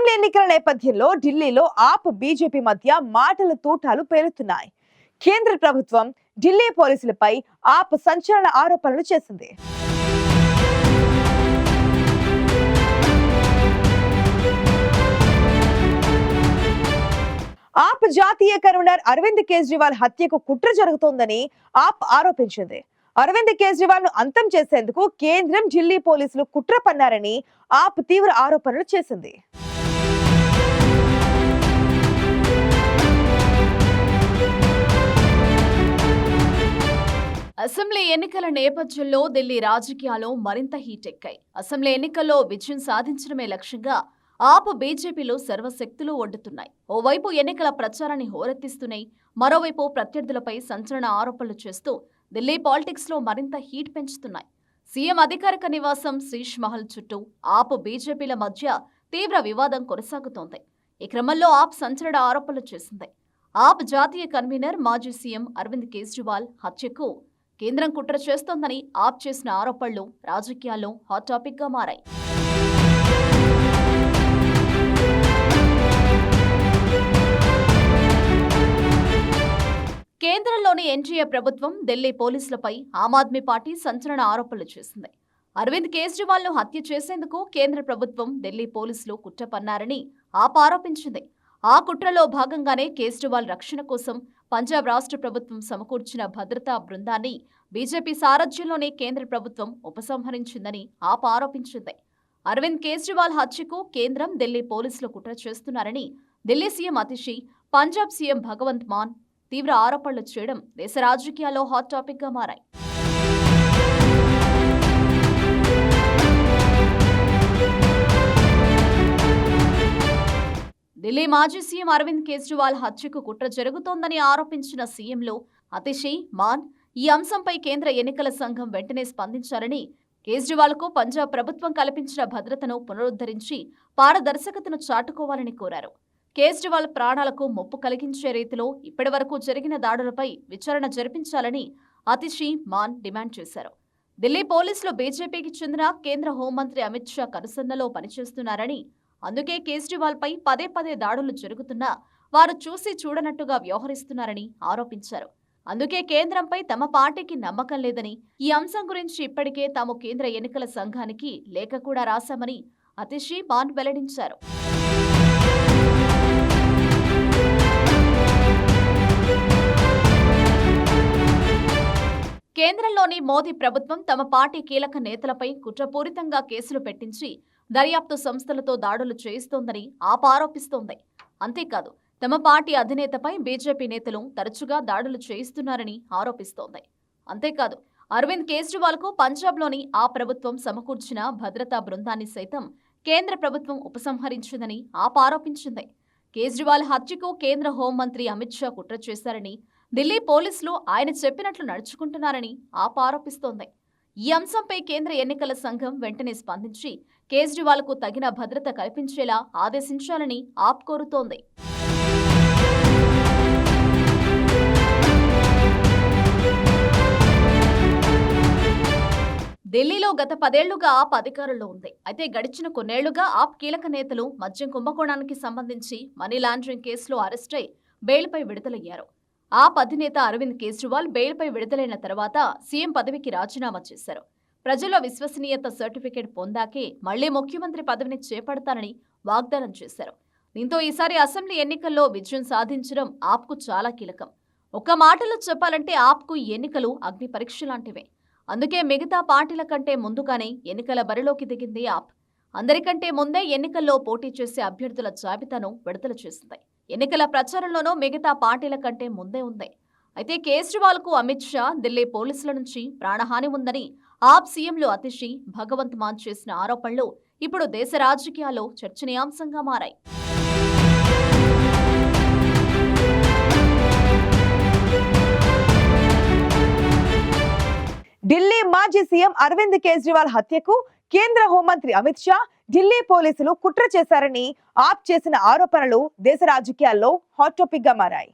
Assembly ఎన్నికల నేపథ్యంలో ఢిల్లీలో ఆప్ బీజేపీ మధ్య మాటల తూటాలు పేలుతున్నాయి. కేంద్ర ప్రభుత్వం ఢిల్లీ పోలీసులపై ఆప్ సంచలన ఆరోపణలు చేసింది. ఆప్ జాతీయ కన్వీనర్ అరవింద్ కేజ్రీవాల్ హత్యకు కుట్ర జరుగుతోందని ఆప్ ఆరోపించింది. అరవింద్ కేజ్రీవాల్ ను అంతం చేసేందుకు కేంద్రం, ఢిల్లీ పోలీసులు కుట్ర పన్నారని ఆప్ తీవ్ర ఆరోపణలు చేసింది. అసెంబ్లీ ఎన్నికల నేపథ్యంలో ఢిల్లీ రాజకీయాలు మరింత హీట్ ఎక్కాయి. అసెంబ్లీ ఎన్నికల్లో విజయం సాధించడమే లక్ష్యంగా ఆప్ బీజేపీలో సర్వశక్తులు ఒడ్డుతున్నాయి. ఓవైపు ఎన్నికల ప్రచారాన్ని హోరెత్తిస్తున్నాయి, మరోవైపు ప్రత్యర్థులపై సంచలన ఆరోపణలు చేస్తూ ఢిల్లీ పాలిటిక్స్ లో మరింత హీట్ పెంచుతున్నాయి. సీఎం అధికారిక నివాసం శీష్ మహల్ చుట్టూ ఆప్ బీజేపీల మధ్య తీవ్ర వివాదం కొనసాగుతోంది. ఈ క్రమంలో ఆప్ సంచలన ఆరోపణలు చేసింది. ఆప్ జాతీయ కన్వీనర్ మాజీ సీఎం అరవింద్ కేజ్రీవాల్ హత్యకు కేంద్రం కుట్ర చేస్తోందని ఆప్ చేసిన ఆరోపణలు రాజకీయాల్లో హాట్ టాపిక్ గా మారాయి. కేంద్రంలోని ఎన్డీఏ ప్రభుత్వం ఢిల్లీ పోలీసులపై ఆమ్ ఆద్మీ పార్టీ సంచలన ఆరోపణలు చేసింది. అరవింద్ కేజ్రీవాల్ ను హత్య చేసేందుకు కేంద్ర ప్రభుత్వం, ఢిల్లీ పోలీసులు కుట్ర పన్నారని ఆప్ ఆరోపించింది. ఆ కుట్రలో భాగంగానే కేజ్రీవాల్ రక్షణ కోసం పంజాబ్ రాష్ట్ర ప్రభుత్వం సమకూర్చిన భద్రతా బృందాన్ని బీజేపీ సారథ్యంలోని కేంద్ర ప్రభుత్వం ఉపసంహరించిందని ఆప్ ఆరోపించింది. అరవింద్ కేజ్రీవాల్ హత్యకు కేంద్రం, ఢిల్లీ పోలీసులు కుట్ర చేస్తున్నారని ఢిల్లీ సీఎం అతిషి, పంజాబ్ సీఎం భగవంత్ మాన్ తీవ్ర ఆరోపణలు చేయడం దేశ రాజకీయాల్లో హాట్ టాపిక్ గా మారాయి. ఢిల్లీ మాజీ సీఎం అరవింద్ కేజ్రీవాల్ హత్యకు కుట్ర జరుగుతోందని ఆరోపించిన సీఎంలు అతిషి, మాన్ ఈ అంశంపై కేంద్ర ఎన్నికల సంఘం వెంటనే స్పందించాలని, కేజ్రీవాల్ కు పంజాబ్ ప్రభుత్వం కల్పించిన భద్రతను పునరుద్ధరించి పారదర్శకతను చాటుకోవాలని కోరారు. కేజ్రీవాల్ ప్రాణాలకు ముప్పు కలిగించే రీతిలో ఇప్పటివరకు జరిగిన దాడులపై విచారణ జరిపించాలని అతిషి, మాన్ డిమాండ్ చేశారు. ఢిల్లీ పోలీసులు బీజేపీకి చెందిన కేంద్ర హోంమంత్రి అమిత్ షా కనుసన్నలో పనిచేస్తున్నారని, అందుకే కేజ్రీవాల్ పై పదే పదే దాడులు జరుగుతున్నా వారు చూసి చూడనట్టుగా వ్యవహరిస్తున్నారని ఆరోపించారు. అందుకే కేంద్రంపై తమ పార్టీకి నమ్మకం లేదని, ఈ అంశం గురించి ఇప్పటికే తాము కేంద్ర ఎన్నికల సంఘానికి లేఖ కూడా రాశామని అతిషి, మాన్ వెల్లడించారు. కేంద్రంలోని మోదీ ప్రభుత్వం తమ పార్టీ కీలక నేతలపై కుట్రపూరితంగా కేసులు పెట్టించి దర్యాప్తు సంస్థలతో దాడులు చేయిస్తోందని ఆప్ ఆరోపిస్తోంది. అంతేకాదు, తమ పార్టీ అధినేతపై బీజేపీ నేతలు తరచుగా దాడులు చేయిస్తున్నారని ఆరోపిస్తోంది. అంతేకాదు, అరవింద్ కేజ్రీవాల్ కు పంజాబ్లోని ఆ ప్రభుత్వం సమకూర్చిన భద్రతా బృందాన్ని సైతం కేంద్ర ప్రభుత్వం ఉపసంహరించిందని ఆప్ ఆరోపించింది. కేజ్రీవాల్ హత్యకు కేంద్ర హోంమంత్రి అమిత్ షా కుట్ర చేశారని, ఢిల్లీ పోలీసులు ఆయన చెప్పినట్లు నడుచుకుంటున్నారని ఆప్ ఆరోపిస్తోంది. ఈ అంశంపై కేంద్ర ఎన్నికల సంఘం వెంటనే స్పందించి కేజ్రీవాల్ కు తగిన భద్రత కల్పించేలా ఆదేశించాలని ఆప్ కోరుతోంది. ఢిల్లీలో గత 10 ఏళ్లుగా ఆప్ అధికారంలో ఉంది. అయితే గడిచిన కొన్నేళ్లుగా ఆప్ కీలక నేతలు మద్యం కుంభకోణానికి సంబంధించి మనీ లాండరింగ్ కేసులో అరెస్టై బెయిల్పై విడుదలయ్యారు. ఆప్ అధినేత అరవింద్ కేజ్రీవాల్ బెయిల్పై విడుదలైన తర్వాత సీఎం పదవికి రాజీనామా చేశారు. ప్రజల విశ్వసనీయత సర్టిఫికేట్ పొందాకే మళ్లీ ముఖ్యమంత్రి పదవిని చేపడతానని వాగ్దానం చేశారు. దీంతో ఈసారి అసెంబ్లీ ఎన్నికల్లో విజయం సాధించడం ఆప్కు చాలా కీలకం. ఒక్క మాటలో చెప్పాలంటే ఆప్కు ఎన్నికలు అగ్ని పరీక్ష లాంటివే. అందుకే మిగతా పార్టీల కంటే ముందుగానే ఎన్నికల బరిలోకి దిగింది ఆప్. అందరికంటే ముందే ఎన్నికల్లో పోటీ చేసే అభ్యర్థుల జాబితాను విడుదల చేసింది. ఎన్నికల ప్రచారంలోనూ మిగతా పార్టీల కంటే ముందే ఉంది. అయితే కేజ్రీవాల్ కు అమిత్ షా, ఢిల్లీ పోలీసుల నుంచి ప్రాణహాని ఉందని ఆప్ సీఎంలు అతిషి, భగవంత్ మాన్ చేసిన ఆరోపణలు ఇప్పుడు దేశ రాజకీయాల్లో చర్చనీయాంశంగా మారాయి. ఢిల్లీ మాజీ సీఎం అరవింద్ కేజ్రీవాల్ హత్యకు కేంద్ర హోంమంత్రి అమిత్ షా, ఢిల్లీ పోలీసులు కుట్ర చేశారని ఆప్ చేసిన ఆరోపణలు దేశ రాజకీయాల్లో హాట్ టాపిక్ గా మారాయి.